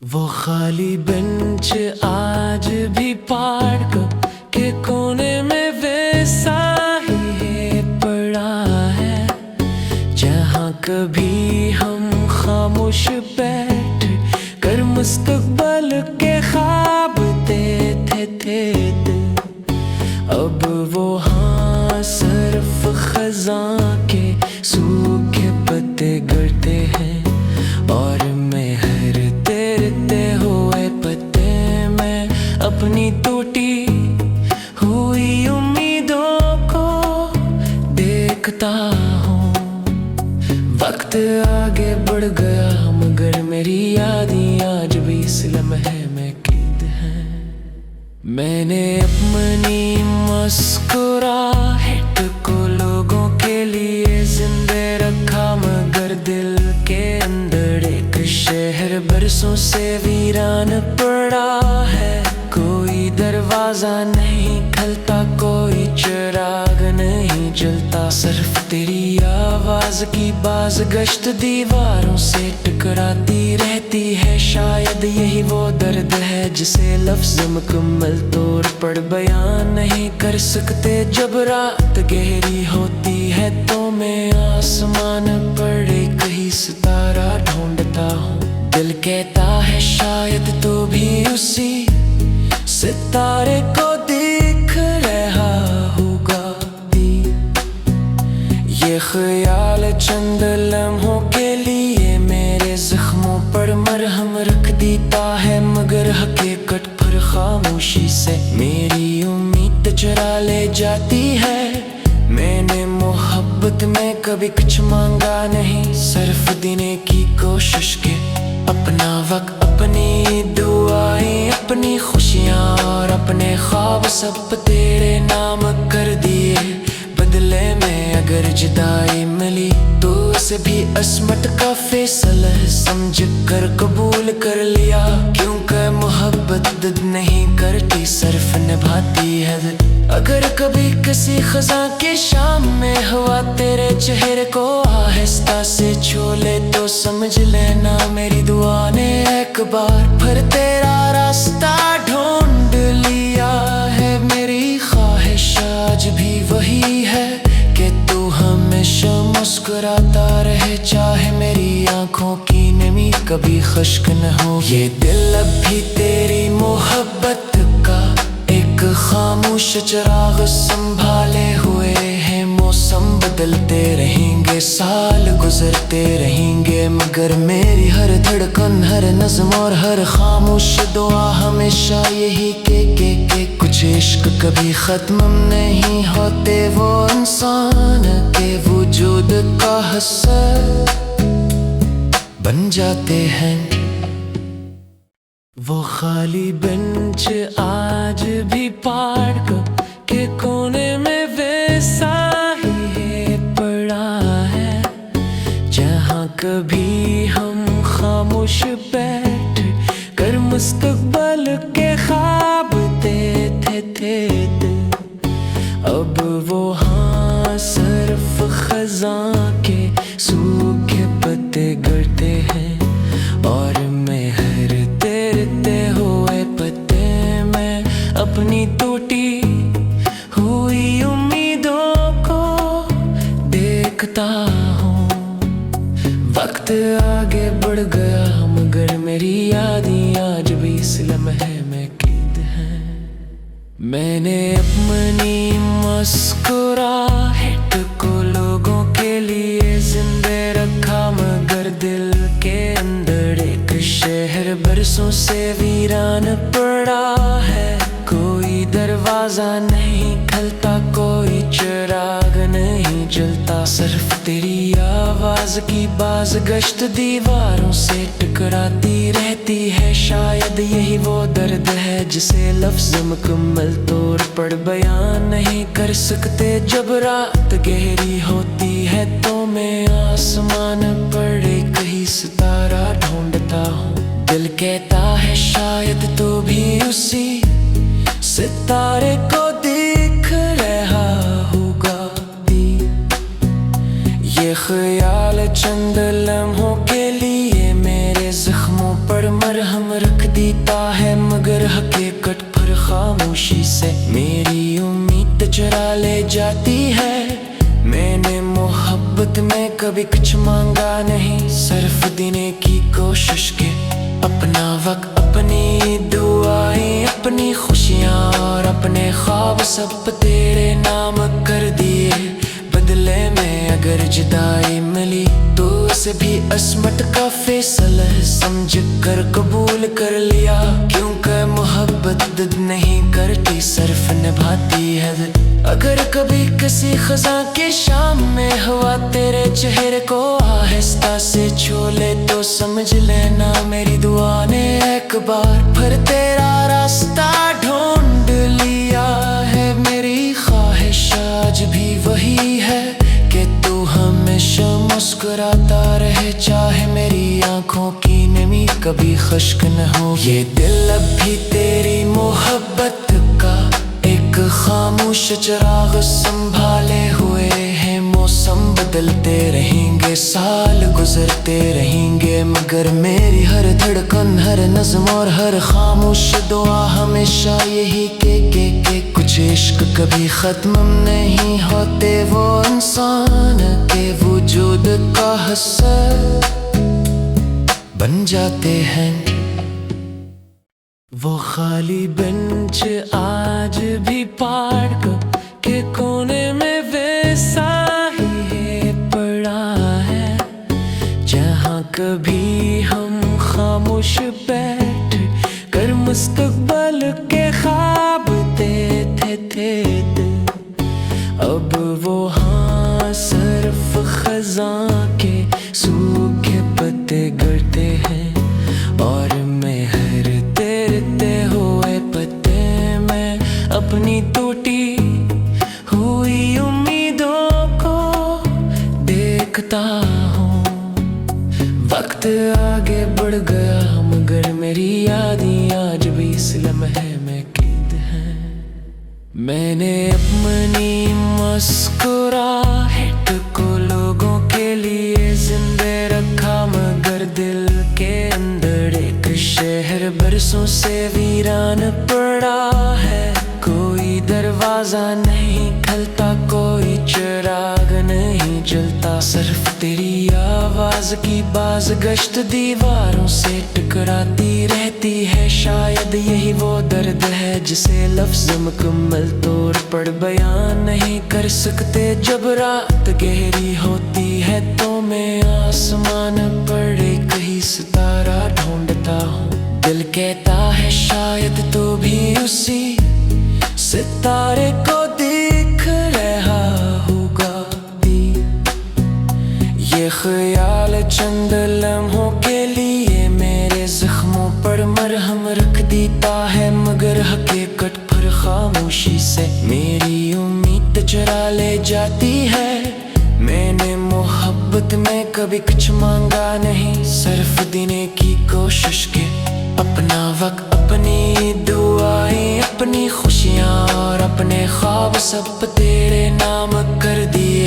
वो खाली बेंच आज भी पार्क के कोने में वैसा ही पड़ा है, जहाँ कभी हम खामोश बैठ कर मुस्तकबल के ख्वाब देते थे। अब वो हाँ सिर्फ खज़ां के सूखे पत्ते गिरते हैं, और मैं हर तैरते हुए पत्ते में अपनी टूटी हुई उम्मीदों को देखता हूँ। वक्त आगे बढ़ गया मगर मेरी यादें आज भी इस लम्हे में कैद हैं। मैंने अपनी मुस्कुराहट को लोगों के लिए जिंदे रखा, मगर दिल के अंदर एक शहर बरसों से वीरान पड़ा है। कोई दरवाजा नहीं खुलता, कोई चिराग नहीं जलता, सिर्फ तेरी आवाज की बाज गश्त दीवारों से टकराती रहती है। शायद यही वो दर्द है जिसे लफ्ज़ मुकम्मल तौर पर बयान नहीं कर सकते। जब रात गहरी होती है तो मैं आसमान पर एक ही सितारा ढूंढता हूँ। दिल कहता है शायद तू भी उसी सितारे को देख रहा होगा। ये ख्याल चंद लम्हों के लिए मेरे जख्मों पर मरहम रख देता है, मगर हकीकत पर खामोशी से मेरी उम्मीद चुरा ले जाती है। मैंने मोहब्बत में कभी कुछ मांगा नहीं, सिर्फ देने की कोशिश की। अपना वक्त, अपनी दुआएं, अपनी खुशियाँ और अपने ख्वाब सब तेरे नाम कर दिए। बदले में अगर जुदाई मिली तो उसे भी अस्मत का फैसला समझ कर कबूल कर लिया, क्योंकि मोहब्बत जिद नहीं करती सिर्फ निभाती है। अगर कभी किसी खज़ां के शाम में हवा तेरे चेहरे को आहिस्ता से छू ले तो समझ लेना मेरी दुआ ने एक बार फिर तेरा रास्ता ढूंढ लिया है। मेरी ख्वाहिश आज भी वही है कि तू हमेशा मुस्कुराता रहे, चाहे मेरी आंखों की नमी कभी खुश्क न हो। ये दिल अब भी तेरी मोहब्बत का एक खामोश चिराग संभाले हुए है। मौसम बदलते रहेंगे, साल गुजरते रहेंगे, मगर मेरी हर धड़कन, हर नज़्म और हर खामोश दुआ हमेशा यही के कुछ इश्क कभी खत्म नहीं होते। वो इंसान के वजूद का हिस्सा बन जाते हैं। वो खाली बेंच आज भी पार्क के कोने में वैसा ही पड़ा है, जहाँ कभी हम खामोश बैठ कर मुस्तकबल के ख्वाब देते थे। अब वो हाँ सिर्फ खज़ां के सूखे पत्ते गिरते हैं, और मैं हर तैरते हुए पत्ते में अपनी टूटी हुई उम्मीदों को देखता हूँ। वक्त आगे बढ़ गया मगर मेरी यादें आज भी इस लम्हे में कैद हैं। मैंने अपनी मुस्कुराहट को लोगों के लिए जिंदे रखा, मगर दिल के अंदर एक शहर बरसों से वीरान पड़ा है। कोई दरवाजा नहीं खुलता, कोई चिराग नहीं जलता, सिर्फ तेरी आवाज की बाज गश्त दीवारों से टकराती रहती है। शायद यही वो दर्द है जिसे लफ्ज़ मुकम्मल तौर पर बयान नहीं कर सकते। जब रात गहरी होती है तो मैं आसमान पर एक ही सितारा ढूंढता हूँ। दिल कहता है शायद तू भी उसी सितारे को देख रहा होगा। ये ख्याल चंद लम्हों के लिए मेरे जख्मों पर मरहम रख देता है, मगर हकीकत पर खामोशी से मेरी उम्मीद चुरा ले जाती है। मैंने मोहब्बत में कभी कुछ मांगा नहीं, सिर्फ देने की कोशिश की। अपना वक्त, अपनी दुआएं, अपनी खुशियाँ और अपने ख्वाब सब तेरे नाम कर दिए। बदले में अगर जुदाई मिली तो उसे भी अस्मत का फैसला समझ कर कबूल कर लिया। क्योंकि मोहब्बत दिल नहीं करती, सिर्फ निभाती है। अगर कभी किसी खज़ां के शाम में हवा तेरे चेहरे को आहिस्ता से छू ले तो समझ लेना मेरी दुआ ने एक बार फिर तेरा रास्ता ढूंढ लिया है। मेरी ख्वाहिश आज भी वही है कि तू हमेशा मुस्कुराता रहे, चाहे मेरी आंखों की नमी कभी खुश्क न हो। ये दिल अब भी तेरी मोहब्बत का एक खामोश चिराग संभाले हुए है। मौसम बदलते रहेंगे, साल गुजरते रहेंगे, मगर मेरी हर धड़कन, हर नज़्म और हर खामोश दुआ हमेशा यही के कुछ इश्क कभी खत्म नहीं होते। वो इंसान के वजूद का हिस्सा बन जाते हैं। वो खाली बेंच आज भी पार्क के कोने में वैसा ही पड़ा है, जहाँ कभी हम खामोश बैठ कर मुस्तकबल के ख्वाब देते थे। अब वो हाँ सिर्फ खज़ां के सूखे पत्ते गिरते हैं, और मैं हर तैरते हुए पत्ते में अपनी टूटी हुई उम्मीदों को देखता हूँ। वक्त आगे बढ़ गया, मगर मेरी यादें आज भी इस लम्हे में कैद हैं। मैंने अपनी मुस्कुराहट को लोगों के लिए जिंदे रखा, मगर दिल के अंदर एक शहर बरसों से वीरान पड़ा है। कोई दरवाजा नहीं खुलता, कोई चिराग नहीं जलता, सिर्फ तेरी आवाज की बाज गश्त दीवारों से टकराती रहती है। शायद यही वो दर्द है जिसे लफ्ज़ मुकम्मल तौर पर बयान नहीं कर सकते। जब रात गहरी होती है तो मैं आसमान पर एक ही सितारा ढूंढता हूँ। दिल कहता है शायद तू भी उसी सितारे को देख रहा होगा। ये ख्याल चंद लम्हों के लिए मेरे जख्मों पर मरहम रख देता है, मगर हकीकत पर खामोशी से मेरी उम्मीद चुरा ले जाती है। मैंने मोहब्बत में कभी कुछ मांगा नहीं, सिर्फ देने की कोशिश की। अपना वक्त, अपनी दुआएं, अपनी खुशियाँ और अपने ख्वाब सब तेरे नाम कर दिए।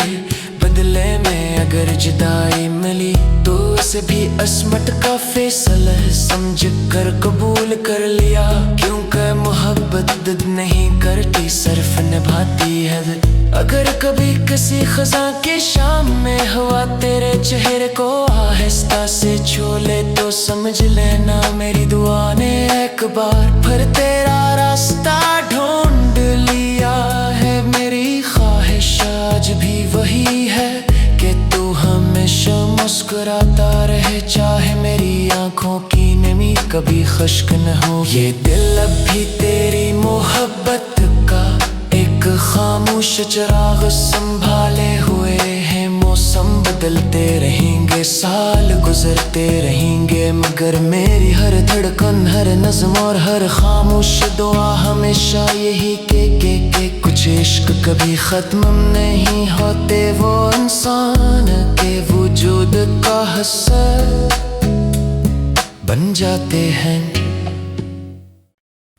बदले में अगर जुदाई मिली तो उसे भी अस्मत का फैसला समझ कर कबूल कर लिया। क्योंकि मोहब्बत दिल नहीं करती, सिर्फ निभाती है। अगर कभी किसी खज़ां के शाम में हवा तेरे चेहरे को आहिस्ता से छू ले तो समझ लेना मेरी दुआ ने एक बार फिर तेरा रास्ता ढूंढ लिया है। मेरी ख्वाहिश आज भी वही है कि तू हमेशा मुस्कुराता रहे, चाहे मेरी आंखों की नमी कभी खुश्क न हो। ये दिल अब भी तेरी मोहब्बत का एक खामोश चिराग संभाले हुए है। मौसम बदलते रहेंगे, साल गुजरते रहेंगे, मगर मेरी हर धड़कन, हर नज़्म और हर खामोश दुआ हमेशा यही के कुछ इश्क कभी खत्म नहीं होते। वो इंसान के वजूद का हिस्सा बन जाते हैं।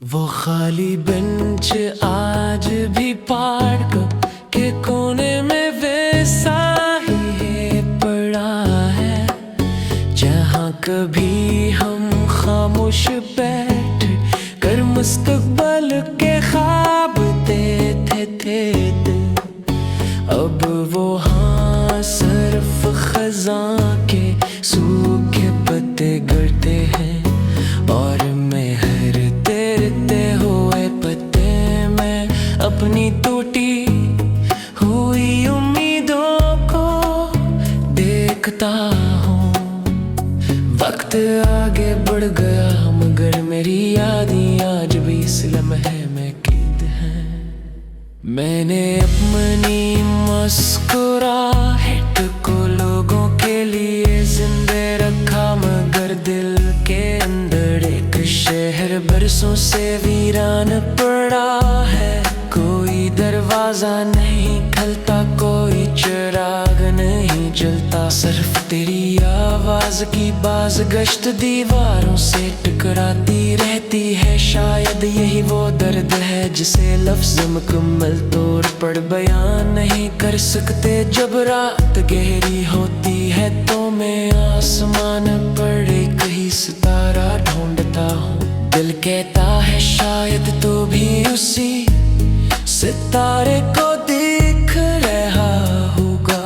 वो खाली बेंच आज भी पार्क के कोने में वैसा ही पड़ा है, जहाँ कभी हम खामोश खामोश बैठ कर मुस्तकबल के ख्वाब देते थे दिल। अब वो हाँ सिर्फ खज़ां के सूखे पत्ते गिरते हैं और मैं हर तैरते हुए पत्ते में अपनी टूटी हुई उम्मीदों को देखता हूँ। वक्त आगे बढ़ गया मगर मेरी यादें आज भी इस लम्हे में कैद हैं। मैंने अपनी मुस्कुराहट को लोगों के लिए जिंदे रखा मगर दिल के अंदर एक शहर बरसों से वीरान पड़ा है। कोई दरवाजा नहीं खुलता, कोई चिराग नहीं जलता, सिर्फ तेरी आवाज की बाज गश्त दीवारों से टकराती रहती है। शायद यही वो दर्द है जिसे लफ्ज़ मुकम्मल तौर पर बयान नहीं कर सकते। जब रात गहरी होती है तो मैं आसमान पर एक ही सितारा ढूंढता हूँ। दिल कहता है शायद तो भी उसी सितारे को देख रहा होगा।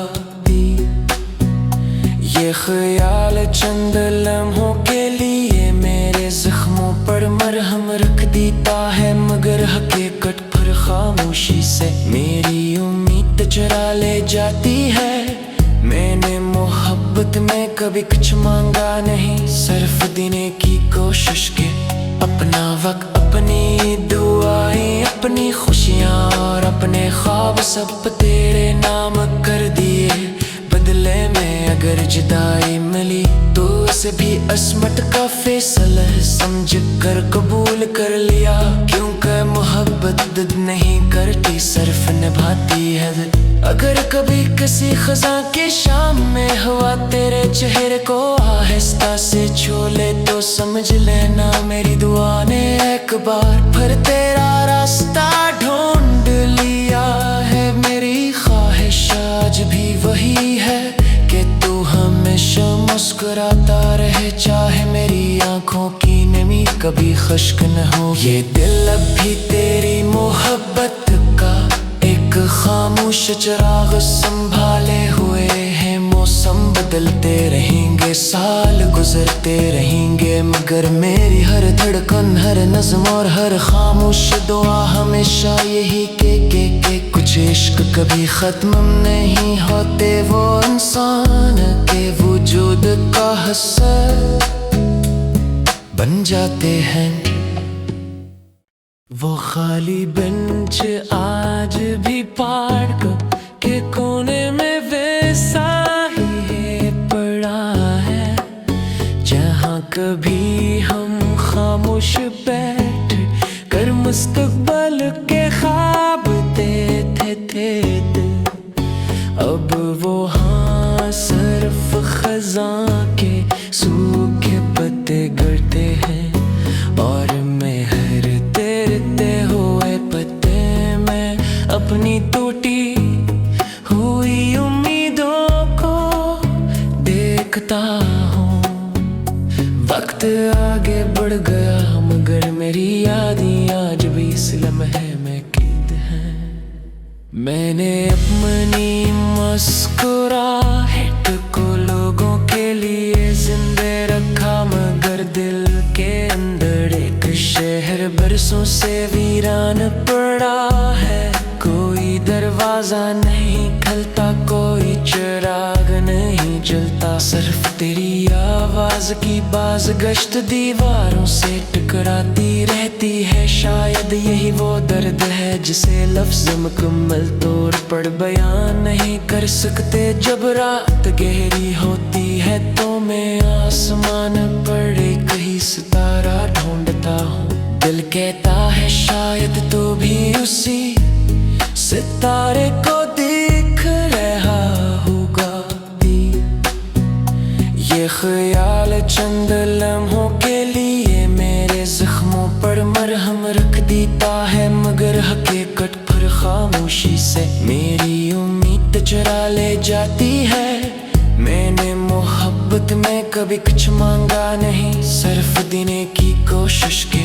ये ख्याल चंद लम्हों के लिए मेरे जख्मों पर मरहम रख देता है मगर हकीकत पर खामोशी से मेरी उम्मीद चुरा ले जाती है। मैंने मोहब्बत में कभी कुछ मांगा नहीं, सिर्फ देने की कोशिश की। अपना वक्त, अपनी दुआएं, अपनी खुशियाँ और अपने ख्वाब सब तेरे नाम कर दिए। बदले में अगर जुदाई मिली तो उसे भी अस्मत का फैसला समझ कर कबूल कर लिया। क्योंकि मोहब्बत दिल नहीं करती, सिर्फ निभाती है। अगर कभी किसी खज़ां के शाम में हवा तेरे चेहरे को आहिस्ता से छू ले तो समझ लेना मेरी दुआ ने एक बार फिर तेरा रास्ता ढूंढ लिया है। मेरी ख्वाहिश आज भी वही है कि तू हमेशा मुस्कुराता रहे, चाहे मेरी आंखों की नमी कभी खुश्क न हो। ये दिल अब भी तेरी मोहब्बत का एक खामोश चिराग संभाले हुए है। मौसम बदलते रहेंगे, साल गुजरते रहेंगे मगर मेरी हर धड़कन, हर नज़्म और हर खामोश दुआ हमेशा यही के कुछ इश्क कभी खत्म नहीं होते। वो इंसान के वजूद का हिस्सा बन जाते हैं। वो खाली बेंच आज भी पार्क के कोने में वैसा ही पड़ा है जहाँ कभी हम खामोश बैठ कर मुस्तकबल के ख्वाब देते थे दिल। अब वो हाँ सिर्फ खज़ां के सूखे पत्ते गिरते हैं और मैं हर तैरते हुए पत्ते में अपनी टूटी हुई उम्मीदों को देखता हूँ। वक्त आगे बढ़ गया मगर मेरी यादें आज भी इस लम्हे में कैद हैं। मैंने अपनी मुस्कुराहट को लोगों के लिए जिंदे रखा मगर दिल के अंदर एक शहर बरसों से वीरान पड़ा है। कोई दरवाजा नहीं खुलता, कोई चिराग नहीं जलता, सिर्फ तेरी आवाज की बाज गश्त दीवारों से टकराती रहती है। शायद यही वो दर्द है जिसे लफ्ज़ मुकम्मल तौर पर बयान नहीं कर सकते। जब रात गहरी होती है तो मैं आसमान पर एक ही सितारा ढूंढता हूँ। दिल कहता है शायद तो भी उसी सितारे को देख रहा होगा। ये ख्याल चंद लम्हों के लिए मेरे जख्मों पर मरहम रख देता है मगर हकीकत पर खामोशी से मेरी उम्मीद चुरा ले जाती है। मैंने मोहब्बत मोहब्बत में कभी कुछ मांगा नहीं, सिर्फ देने की कोशिश की।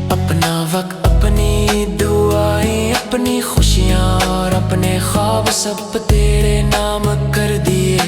अपना वक्त, अपनी दुआएं, अपनी खुशियाँ और अपने ख्वाब सब तेरे नाम कर दिए।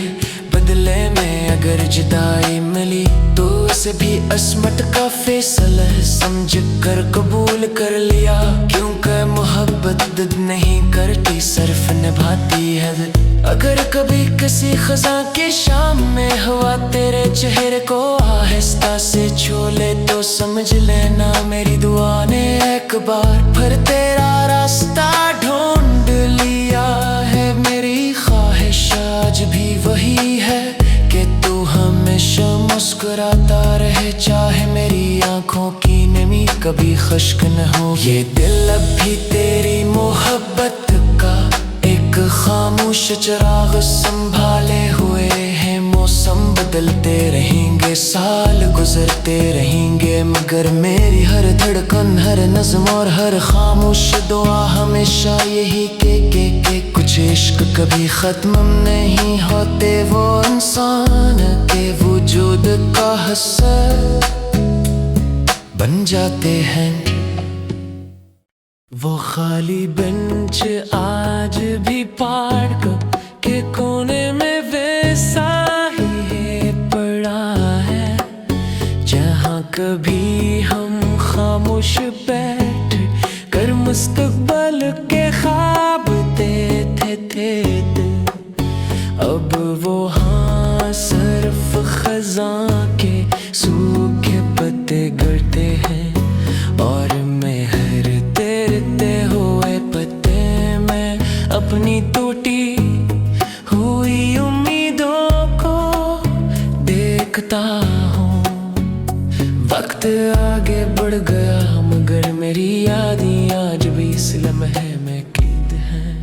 बदले में अगर जुदाई मिली तो उसे भी अस्मत का फैसला समझ कर कबूल कर लिया। क्योंकि मोहब्बत जिद नहीं करती, सिर्फ निभाती है। अगर कभी किसी खज़ां के शाम में हवा तेरे चेहरे को आहिस्ता से छू ले तो समझ लेना मेरी दुआ ने एक बार फिर तेरा रास्ता ढूंढ लिया है। मेरी ख्वाहिश आज भी वही है कि तू हमेशा मुस्कुराता रहे, चाहे मेरी आंखों की नमी कभी खुश्क न हो। ये दिल अब भी तेरी मोहब्बत का एक खामोश चिराग संभाले हुए है। मौसम बदलते रहेंगे, साल गुजरते रहेंगे, मगर मेरी हर धड़कन, हर नज़्म और हर खामोश दुआ हमेशा यही के कुछ इश्क कभी खत्म नहीं होते। वो इंसान के वजूद का हिस्सा बन जाते हैं। वो खाली बेंच आज भी पार्क के कोने में वैसा ही पड़ा है, जहाँ कभी हम खामोश बैठ कर मुस्तकबल के ख्वाब देते थे। अब वो हाँ सिर्फ खज़ां के सूखे पत्ते गिरते हैं और मैं हर तैरते हुए पत्ते में अपनी टूटी हुई उम्मीदों को देखता हूँ। वक्त आगे बढ़ गया मगर मेरी यादें आज भी इस लम्हे में कैद हैं।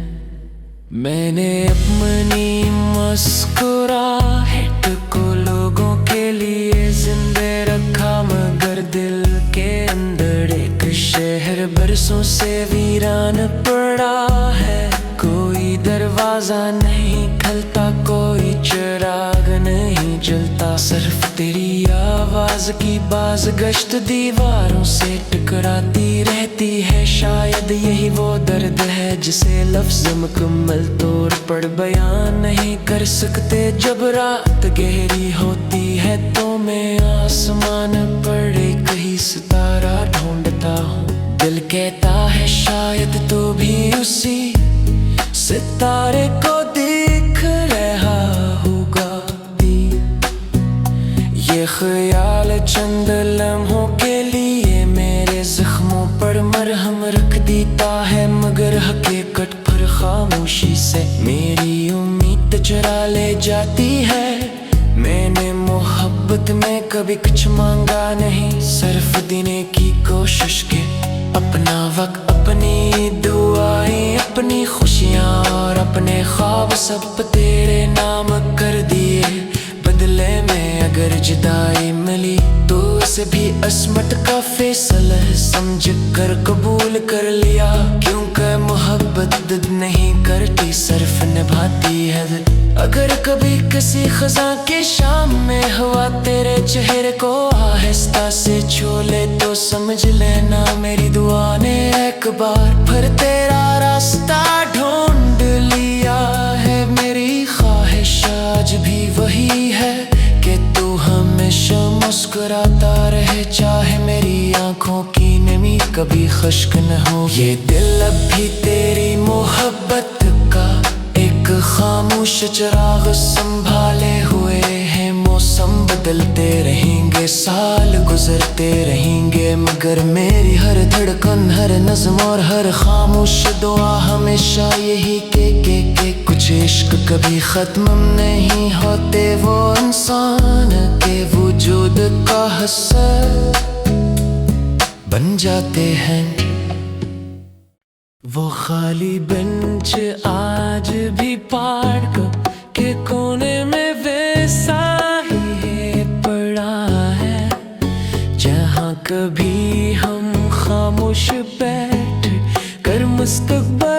मैंने अपनी मुस्कुराहट को लोगों के लिए जिंदे रखा, मगर दिल के अंदर एक शहर बरसों से वीरान पड़ा है। कोई दरवाजा नहीं खुलता, कोई चिराग नहीं जलता, सिर्फ तेरी आवाज की बाज गश्त दीवारों से टकराती रहती है। शायद यही वो दर्द है जिसे लफ्ज़ मुकम्मल तौर पर बयान नहीं कर सकते। जब रात गहरी होती है तो मैं आसमान पर एक ही सितारा ढूंढता हूँ। दिल कहता है शायद तो भी उसी सितारे को देख रहा होगा। ये ख्याल चंद लम्हों के लिए मेरे जख्मों पर मरहम रख देता है, मगर हकीकत पर खामोशी से मेरी उम्मीद चुरा ले जाती है। मैंने मोहब्बत में कभी कुछ मांगा नहीं, सिर्फ देने की कोशिश की। अपना वक्त, अपनी दुआएं, अपनी खुशियाँ और अपने ख्वाब सब तेरे नाम कर दिए। बदले में अगर जुदाई मिली तो उसे भी अस्मत का फैसला समझ कर कबूल कर लिया। क्योंकि मोहब्बत जिद नहीं करती, सिर्फ निभाती है। अगर कभी किसी खज़ां के शाम में हवा तेरे चेहरे को आहिस्ता से छू ले तो समझ लेना मेरी दुआ ने एक बार फिर तेरा रास्ता ढूंढ लिया है। मेरी ख्वाहिश आज भी वही है कि तू हमेशा मुस्कुराता रहे, चाहे मेरी आंखों की नमी कभी खुश्क न हो। ये दिल अब भी तेरी मोहब्बत का एक खामोश चिराग संभाले हुए है। मौसम बदलते रहेंगे, साल गुजरते रहेंगे, मगर मेरी हर धड़कन, हर नज़्म और हर खामोश दुआ हमेशा यही के कुछ इश्क कभी खत्म नहीं होते। वो इंसान के वजूद का हिस्सा बन जाते हैं। वो खाली बेंच आज भी पार्क के कोने में वैसा ही पड़ा है, जहाँ कभी हम खामोश बैठ कर मुस्तकबल